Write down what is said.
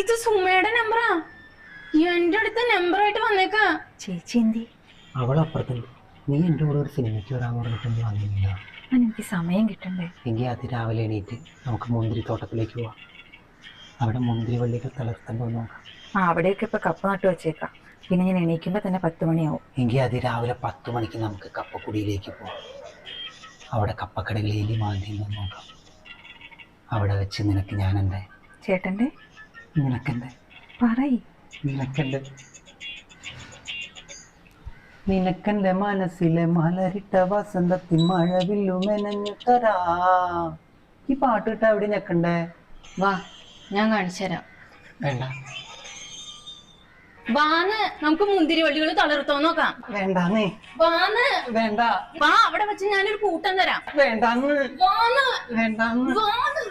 ഇത് സുമയുടെ നമ്പറാ. എന്റെ അടുത്ത് നമ്പറായിട്ട് വന്നേക്കാ. ചേച്ചി എന്തി? അവളപ്പുറത്തുണ്ട്. നീ എൻ്റെ കൂടെ ഒരു സിനിമയ്ക്ക് വരാൻ പറഞ്ഞിട്ടൊന്നും വന്നില്ല. എനിക്ക് സമയം കിട്ടണ്ടേ? എങ്കിൽ അതിരാവിലെ എണീറ്റ് നമുക്ക് മുന്തിരി തോട്ടത്തിലേക്ക് പോവാം. അവിടെ മുന്തിരി വള്ളികൾ തളർത്തുണ്ടോ നോക്കാം. അവിടെയൊക്കെ ഇപ്പൊ കപ്പ നട്ട് വെച്ചേക്കാം. പിന്നെ ഞാൻ എണീക്കുമ്പോ തന്നെ 10 മണിയാവും. എങ്കിൽ അതിരാവിലെ 10 മണിക്ക് നമുക്ക് കപ്പക്കുടിയിലേക്ക് പോവാം. അവിടെ കപ്പക്കടകളിൽ എലി മാന്തിയെന്ന് നോക്കാം. അവിടെ വെച്ച് നിനക്ക് ഞാനെൻ്റെ ചേട്ടന്റെ നിനക്കെൻ്റെ പറയ് നിനക്കെൻ്റെ നിനക്കെൻ്റെ മനസ്സിലെ മലരിട്ട വസന്തത്തിൻ മഴവില്ലു മെനഞ്ഞു തരാ. ഈ പാട്ട് കിട്ടാ എവിടെ ഞെക്കണ്ടേ? വാ, ഞാൻ കാണിച്ചു തരാം. വേണ്ട വാന്ന്, നമുക്ക് മുന്തിരി വള്ളികൾ തളർത്തോ നോക്കാം. വേണ്ടാന്നേ. വാന്ന്, വേണ്ട. വാ, അവിടെ വെച്ച് ഞാനൊരു കൂട്ടം തരാം. വേണ്ടാന്ന്. വാന്ന്, വേണ്ടാന്ന്. വാന്ന്.